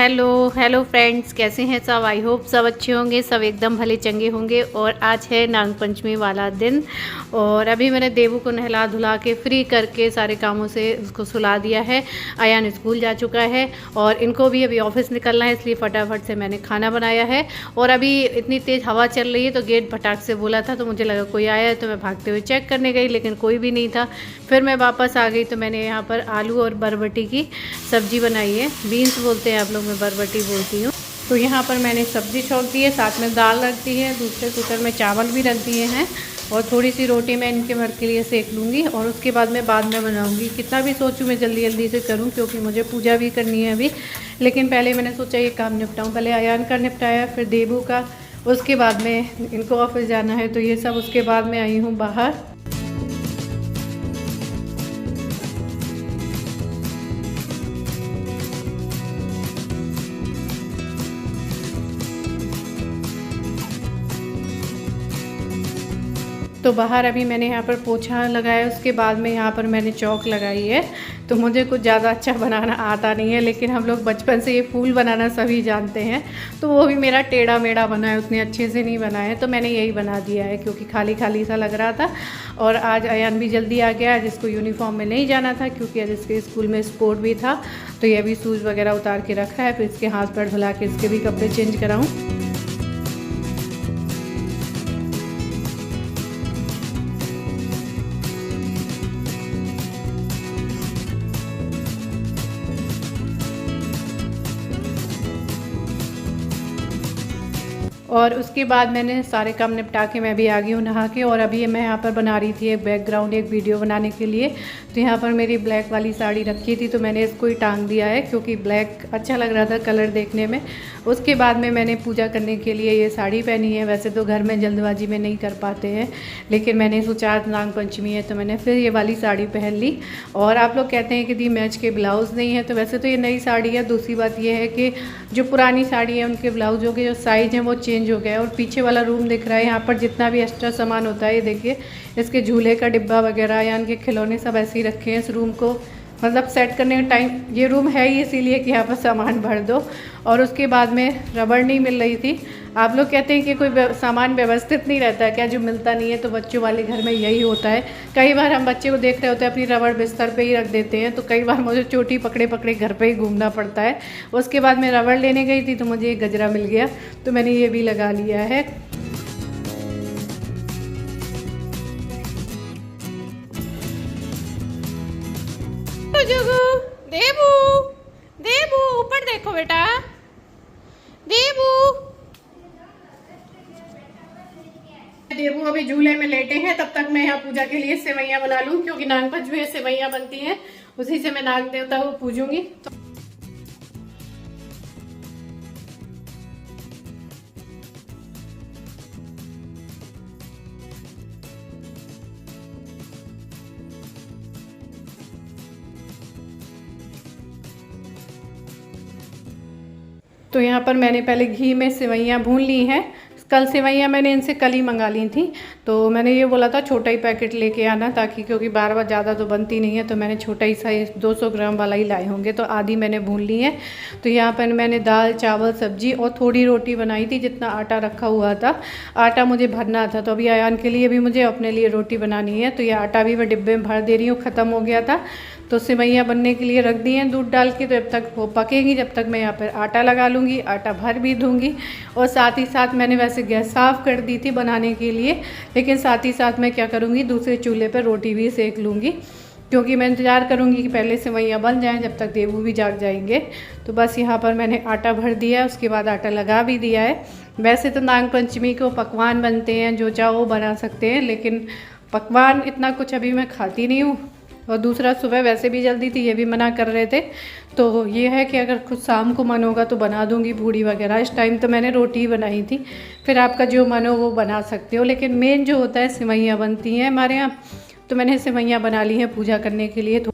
Hello hello friends, कैसे हैं सब। आई होप सब अच्छे होंगे, सब एकदम भले चंगे होंगे। और आज है नाग पंचमी वाला दिन और अभी मैंने देवू को नहला धुला के फ्री करके सारे कामों से उसको सुला दिया है। आयान स्कूल जा चुका है और इनको भी अभी ऑफिस निकलना है, इसलिए फटाफट से मैंने खाना बनाया है। और अभी इतनी तेज़ हवा चल रही है तो गेट फटाक से बोला था, तो मुझे लगा कोई आया है, तो मैं भागते हुए चेक करने गई, लेकिन कोई भी नहीं था। फिर मैं वापस आ गई तो मैंने यहाँ पर आलू और बरबटी की सब्ज़ी बनाई है। बीन्स बोलते हैं आप लोग, मैं बरबटी बोलती हूँ। तो यहाँ पर मैंने सब्ज़ी छोड़ दी है, साथ में दाल रख दी है, दूसरे कुकर में चावल भी रख दिए हैं और थोड़ी सी रोटी मैं इनके भर के लिए सेक लूँगी और उसके बाद मैं बाद में बनाऊँगी। कितना भी सोचूँ मैं जल्दी जल्दी से करूँ, क्योंकि मुझे पूजा भी करनी है अभी। लेकिन पहले मैंने सोचा ये काम निपटाऊँ, पहले आयान का निपटाया, फिर देवू का, उसके बाद में इनको ऑफिस जाना है, तो ये सब उसके बाद में आई हूँ बाहर। तो बाहर अभी मैंने यहाँ पर पोछा लगाया, उसके बाद में यहाँ पर मैंने चौक लगाई है। तो मुझे कुछ ज़्यादा अच्छा बनाना आता नहीं है, लेकिन हम लोग बचपन से ये फूल बनाना सभी जानते हैं। तो वो भी मेरा टेढ़ा मेढ़ा बना है, उतने अच्छे से नहीं बना है, तो मैंने यही बना दिया है क्योंकि खाली खाली सा लग रहा था। और आज अयान भी जल्दी आ गया, जिसको यूनिफॉर्म में नहीं जाना था क्योंकि आज इसके स्कूल में स्पोर्ट भी था। तो ये अभी शूज़ वगैरह उतार के रखा है, फिर इसके हाथ पैर धुला के इसके भी कपड़े चेंज कराऊँ। और उसके बाद मैंने सारे काम निपटा के मैं भी आ गई हूँ नहा के। और अभी मैं यहाँ पर बना रही थी एक बैकग्राउंड, एक वीडियो बनाने के लिए। तो यहाँ पर मेरी ब्लैक वाली साड़ी रखी थी, तो मैंने इसको ही टांग दिया है क्योंकि ब्लैक अच्छा लग रहा था कलर देखने में। उसके बाद में मैंने पूजा करने के लिए ये साड़ी पहनी है। वैसे तो घर में जल्दबाजी में नहीं कर पाते हैं, लेकिन मैंने सोचा आज नाग पंचमी है तो मैंने फिर ये वाली साड़ी पहन ली। और आप लोग कहते हैं कि दी मैच के ब्लाउज़ नहीं है, तो वैसे तो ये नई साड़ी है। दूसरी बात ये है कि जो पुरानी साड़ी है उनके ब्लाउज़ों के जो साइज़ हैं वो चेंज हो गया है। और पीछे वाला रूम दिख रहा है, यहाँ पर जितना भी एक्स्ट्रा सामान होता है, ये देखिए इसके झूले का डिब्बा वगैरह या इनके खिलौने सब ऐसे ही रखे हैं। इस रूम को मतलब सेट करने का टाइम, ये रूम है ही इसीलिए कि यहाँ पर सामान भर दो। और उसके बाद में रबड़ नहीं मिल रही थी। आप लोग कहते हैं कि कोई सामान व्यवस्थित नहीं रहता है क्या, जो मिलता नहीं है, तो बच्चों वाले घर में यही होता है। कई बार हम बच्चे को देख रहे होते हैं अपनी रबड़ बिस्तर पे ही रख देते हैं, तो कई बार मुझे चोटी पकड़े पकड़े घर पे ही घूमना पड़ता है। उसके बाद मैं रबड़ लेने गई थी तो मुझे एक गजरा मिल गया, तो मैंने ये भी लगा लिया है। देवू देवू ऊपर देखो बेटा, देवू देवू अभी झूले में लेटे हैं। तब तक मैं यहाँ पूजा के लिए सेवैयाँ बना लूँ, क्योंकि नाग पंचमी में सेवैयाँ बनती हैं, उसी से मैं नाग देवता को पूजूंगी। तो यहाँ पर मैंने पहले घी में सेवैयाँ भून ली हैं। कल सेवैयाँ मैंने इनसे कल ही मंगा ली थी, तो मैंने ये बोला था छोटा ही पैकेट लेके आना, ताकि क्योंकि बार बार ज़्यादा तो बनती नहीं है, तो मैंने छोटा ही साइज 200 ग्राम वाला ही लाए होंगे, तो आधी मैंने भून ली है। तो यहाँ पर मैंने दाल चावल सब्जी और थोड़ी रोटी बनाई थी, जितना आटा रखा हुआ था। आटा मुझे भरना था, तो अभी आयान के लिए भी मुझे अपने लिए रोटी बनानी है। तो ये आटा भी मैं डिब्बे में भर दे रही हूँ, ख़त्म हो गया था। तो सेवैयाँ बनने के लिए रख दी हैं दूध डाल के, तो जब तक वो पकेंगी जब तक मैं यहाँ पर आटा लगा लूँगी, आटा भर भी दूँगी। और साथ ही साथ मैंने वैसे गैस साफ़ कर दी थी बनाने के लिए, लेकिन साथ ही साथ मैं क्या करूँगी, दूसरे चूल्हे पर रोटी भी सेक लूँगी, क्योंकि मैं इंतज़ार करूँगी कि पहले सेवैयाँ बन जाएँ जब तक देवू भी जाग जाएंगे। तो बस यहाँ पर मैंने आटा भर दिया है, उसके बाद आटा लगा भी दिया है। वैसे तो नाग पंचमी को पकवान बनते हैं, जो चाहो बना सकते हैं, लेकिन पकवान इतना कुछ अभी मैं खाती नहीं हूँ। और दूसरा सुबह वैसे भी जल्दी थी, ये भी मना कर रहे थे। तो ये है कि अगर कुछ शाम को मन होगा तो बना दूंगी पूड़ी वगैरह। इस टाइम तो मैंने रोटी ही बनाई थी, फिर आपका जो मन हो वो बना सकते हो। लेकिन मेन जो होता है सेवैयाँ बनती हैं हमारे यहाँ, तो मैंने सेवैयाँ बना ली हैं पूजा करने के लिए।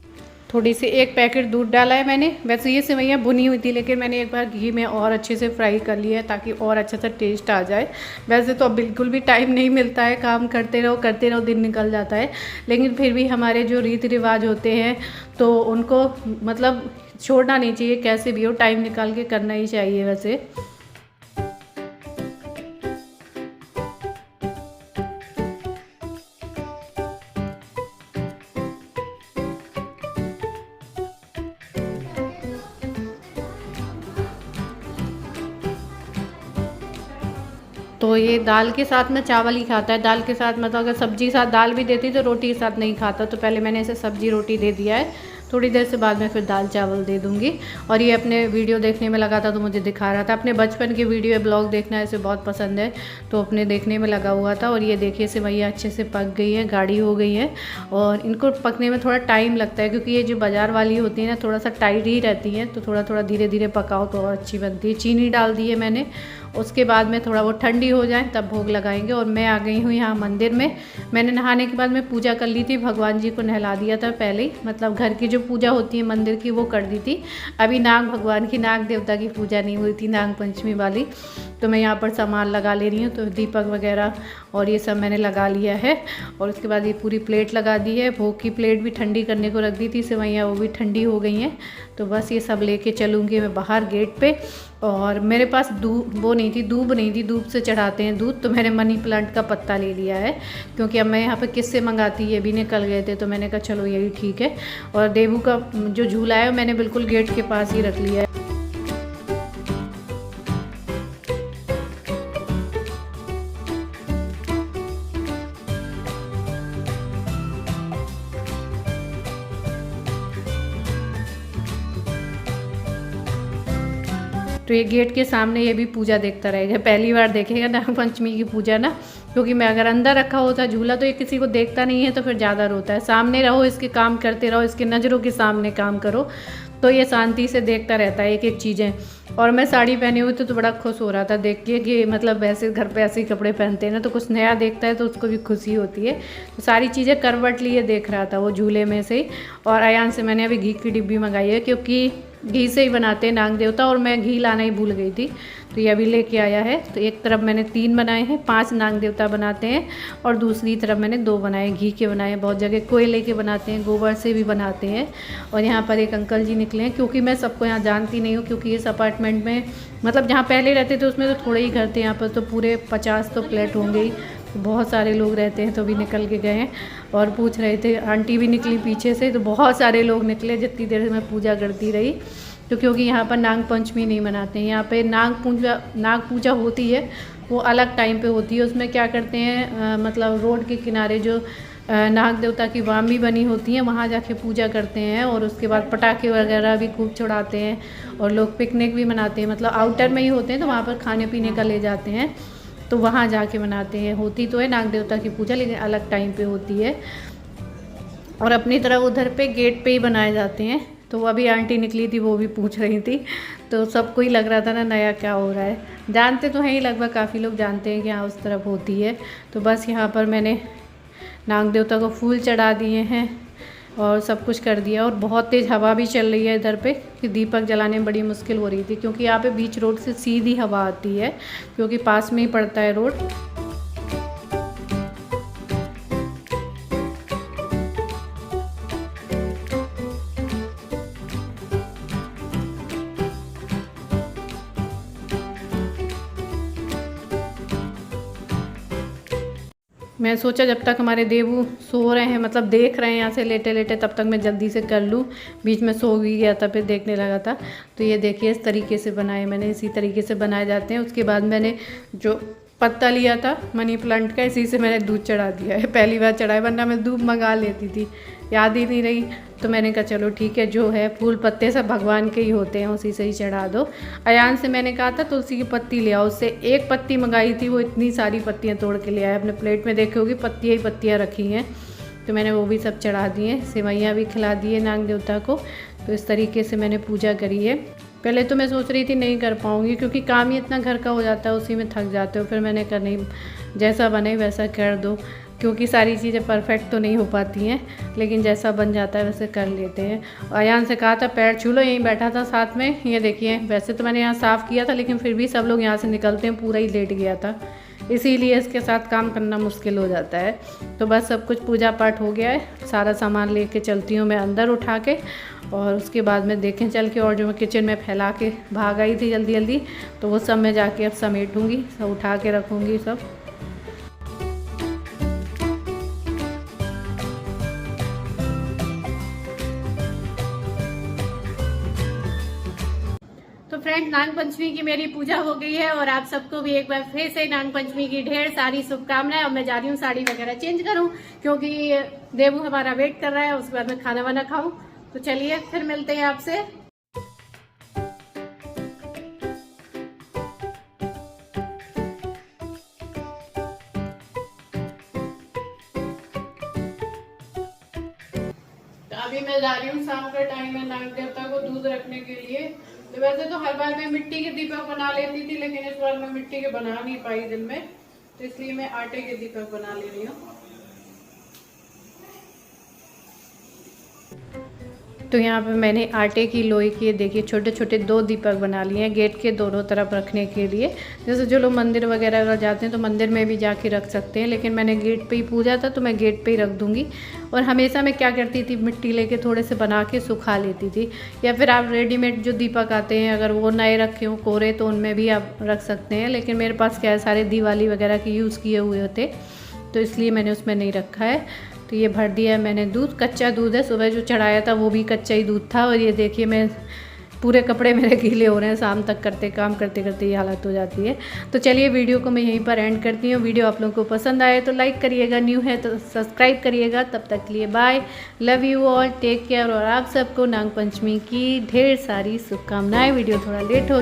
थोड़ी सी एक पैकेट दूध डाला है मैंने। वैसे ये सेवैयाँ भुनी हुई थी, लेकिन मैंने एक बार घी में और अच्छे से फ्राई कर लिया है ताकि और अच्छा सा टेस्ट आ जाए। वैसे तो अब बिल्कुल भी टाइम नहीं मिलता है, काम करते रहो दिन निकल जाता है, लेकिन फिर भी हमारे जो रीति रिवाज होते हैं तो उनको मतलब छोड़ना नहीं चाहिए, कैसे भी हो टाइम निकाल के करना ही चाहिए वैसे। तो ये दाल के साथ में चावल ही खाता है, दाल के साथ मतलब अगर सब्जी के साथ दाल भी देती तो रोटी के साथ नहीं खाता। तो पहले मैंने इसे सब्जी रोटी दे दिया है, थोड़ी देर से बाद में फिर दाल चावल दे दूँगी। और ये अपने वीडियो देखने में लगा था तो मुझे दिखा रहा था, अपने बचपन के वीडियो ब्लॉग देखना इसे बहुत पसंद है, तो अपने देखने में लगा हुआ था। और ये देखिए सेवइयाँ अच्छे से पक गई है, गाढ़ी हो गई है। और इनको पकने में थोड़ा टाइम लगता है क्योंकि ये जो बाज़ार वाली होती है ना थोड़ा सा टाइट ही रहती है, तो थोड़ा थोड़ा धीरे धीरे पकाओ तो और अच्छी बनती है। चीनी डाल दी है मैंने, उसके बाद में थोड़ा वो ठंडी हो जाए तब भोग लगाएंगे। और मैं आ गई हूँ यहाँ मंदिर में। मैंने नहाने के बाद में पूजा कर ली थी, भगवान जी को नहला दिया था पहले ही, मतलब घर की जो पूजा होती है मंदिर की वो कर दी थी। अभी नाग भगवान की, नाग देवता की पूजा नहीं हुई थी, नाग पंचमी वाली। तो मैं यहाँ पर सामान लगा ले रही हूँ, तो दीपक वगैरह और ये सब मैंने लगा लिया है। और उसके बाद ये पूरी प्लेट लगा दी है, भोग की प्लेट भी ठंडी करने को रख दी थी, सेवइयाँ वो भी ठंडी हो गई हैं। तो बस ये सब लेके चलूँगी मैं बाहर गेट पे। और मेरे पास दूब नहीं थी, दूब से चढ़ाते हैं दूध, तो मैंने मनी प्लांट का पत्ता ले लिया है क्योंकि अब मैं यहाँ पे किससे मंगाती, ये भी निकल गए थे, तो मैंने कहा चलो यही ठीक है। और देवू का जो झूला है मैंने बिल्कुल गेट के पास ही रख लिया है। तो ये गेट के सामने ये भी पूजा देखता रहेगा, पहली बार देखेगा नाग पंचमी की पूजा ना, क्योंकि मैं अगर अंदर रखा होता झूला तो ये किसी को देखता नहीं है तो फिर ज़्यादा रोता है। सामने रहो, इसके काम करते रहो, इसके नज़रों के सामने काम करो तो ये शांति से देखता रहता है एक एक चीज़ें। और मैं साड़ी पहनी हुई तो बड़ा खुश हो रहा था देख के कि मतलब वैसे घर पे ऐसे ही कपड़े पहनते हैं ना, तो कुछ नया देखता है तो उसको भी खुशी होती है। तो सारी चीज़ें करवट लिए देख रहा था वो झूले में से ही। और अयान से मैंने अभी घी की डिब्बी मंगाई है क्योंकि घी से ही बनाते हैं नाग देवता, और मैं घी लाना ही भूल गई थी, तो ये अभी लेके आया है। तो एक तरफ मैंने 3 बनाए हैं, 5 नाग देवता बनाते हैं, और दूसरी तरफ मैंने 2 बनाए, घी के बनाए। बहुत जगह कोयले के बनाते हैं, गोबर से भी बनाते हैं। और यहाँ पर एक अंकल जी निकले हैं, क्योंकि मैं सबको यहाँ जानती नहीं हूँ, क्योंकि इस अपार्टमेंट में मतलब जहाँ पहले रहते थे उसमें तो थोड़े ही घर थे, यहाँ पर तो पूरे 50 तो फ्लैट होंगे ही, बहुत सारे लोग रहते हैं। तो भी निकल के गए हैं और पूछ रहे थे, आंटी भी निकली पीछे से, तो बहुत सारे लोग निकले जितनी देर मैं पूजा करती रही। तो क्योंकि यहाँ पर नाग पंचमी नहीं मनाते हैं, यहाँ पे नाग पूजा होती है, वो अलग टाइम पे होती है। उसमें क्या करते हैं मतलब रोड के किनारे जो नाग देवता की वामी बनी होती है वहाँ जाके पूजा करते हैं, और उसके बाद पटाखे वगैरह भी खूब छुड़ाते हैं, और लोग पिकनिक भी मनाते हैं, मतलब आउटर में ही होते हैं तो वहाँ पर खाने पीने का ले जाते हैं, तो वहाँ जाके मनाते हैं। होती तो है नाग देवता की पूजा, लेकिन अलग टाइम पे होती है। और अपनी तरफ उधर पे गेट पे ही बनाए जाते हैं। तो वो अभी आंटी निकली थी, वो भी पूछ रही थी, तो सबको ही लग रहा था ना नया क्या हो रहा है। जानते तो हैं ही, लगभग काफ़ी लोग जानते हैं कि हाँ उस तरफ होती है। तो बस यहाँ पर मैंने नाग देवता को फूल चढ़ा दिए हैं और सब कुछ कर दिया। और बहुत तेज़ हवा भी चल रही है इधर पे, कि दीपक जलाने में बड़ी मुश्किल हो रही थी, क्योंकि यहाँ पे बीच रोड से सीधी हवा आती है, क्योंकि पास में ही पड़ता है रोड। मैं सोचा जब तक हमारे देवू सो रहे हैं, मतलब देख रहे हैं यहाँ से लेटे लेटे, तब तक मैं जल्दी से कर लूँ। बीच में सो भी गया था, फिर देखने लगा था। तो ये देखिए इस तरीके से बनाए मैंने, इसी तरीके से बनाए जाते हैं। उसके बाद मैंने जो पत्ता लिया था मनी प्लांट का, इसी से मैंने दूध चढ़ा दिया है, पहली बार चढ़ाया, वरना मैं दूध मंगा लेती थी, याद ही नहीं रही। तो मैंने कहा चलो ठीक है, जो है फूल पत्ते सब भगवान के ही होते हैं, उसी से ही चढ़ा दो। अयान से मैंने कहा था तुलसी की पत्ती ले आओ, उससे एक पत्ती मंगाई थी, वो इतनी सारी पत्तियां तोड़ के ले आया। अपने प्लेट में देखे होगी पत्तियाँ ही पत्तियाँ रखी हैं, तो मैंने वो भी सब चढ़ा दिए, सेवइयाँ भी खिला दिए नाग देवता को। तो इस तरीके से मैंने पूजा करी है। पहले तो मैं सोच रही थी नहीं कर पाऊँगी, क्योंकि काम ही इतना घर का हो जाता है, उसी में थक जाते हो। फिर मैंने कहा नहीं, जैसा बने वैसा कर दो, क्योंकि सारी चीज़ें परफेक्ट तो नहीं हो पाती हैं, लेकिन जैसा बन जाता है वैसे कर लेते हैं। अयान से कहा था पैर छू लो, यहीं बैठा था साथ में, ये देखिए। वैसे तो मैंने यहाँ साफ़ किया था, लेकिन फिर भी सब लोग यहाँ से निकलते हैं, पूरा ही लेट गया था, इसीलिए इसके साथ काम करना मुश्किल हो जाता है। तो बस सब कुछ पूजा पाठ हो गया है, सारा सामान लेके चलती हूँ मैं अंदर उठा के, और उसके बाद में देखें चल के, और जो मैं किचन में फैला के भाग आई थी जल्दी जल्दी, तो वो सब मैं जाके अब समेटूँगी, सब उठा के रखूँगी सब। तो फ्रेंड, नाग पंचमी की मेरी पूजा हो गई है और आप सबको भी एक बार फिर से नाग पंचमी की ढेर सारी शुभकामनाएं। और मैं जा रही हूँ साड़ी वगैरह चेंज करूँ, क्योंकि देवू हमारा वेट कर रहा है, उसके बाद में खाना वाना खाऊं। तो चलिए फिर मिलते हैं आपसे। तो अभी मैं जा रही हूँ, शाम का टाइम है, नाग देवता को दूध रखने के लिए। तो वैसे तो हर बार मैं मिट्टी के दीपक बना लेती थी, लेकिन इस बार मैं मिट्टी के बना नहीं पाई दिन में, तो इसलिए मैं आटे के दीपक बना ले रही हूँ। तो यहाँ पे मैंने आटे की लोई के देखिए छोटे छोटे 2 दीपक बना लिए हैं, गेट के दोनों तरफ रखने के लिए। जैसे जो लोग मंदिर वगैरह अगर जाते हैं तो मंदिर में भी जाके रख सकते हैं, लेकिन मैंने गेट पे ही पूजा था तो मैं गेट पे ही रख दूँगी। और हमेशा मैं क्या करती थी, मिट्टी लेके थोड़े से बना के सुखा लेती थी, या फिर आप रेडीमेड जो दीपक आते हैं अगर वो नए रखे हों कोरे तो उनमें भी आप रख सकते हैं। लेकिन मेरे पास क्या है, सारे दिवाली वगैरह के यूज़ किए हुए होते, तो इसलिए मैंने उसमें नहीं रखा है। तो ये भर दिया है मैंने दूध, कच्चा दूध है, सुबह जो चढ़ाया था वो भी कच्चा ही दूध था। और ये देखिए मैं पूरे कपड़े मेरे गीले हो रहे हैं, शाम तक काम करते करते ये हालत हो जाती है। तो चलिए वीडियो को मैं यहीं पर एंड करती हूँ। वीडियो आप लोगों को पसंद आए तो लाइक करिएगा, न्यू है तो सब्सक्राइब करिएगा। तब तक के लिए bye, love you all, take care. और आप सबको नाग पंचमी की ढेर सारी शुभकामनाएँ। वीडियो थोड़ा लेट हो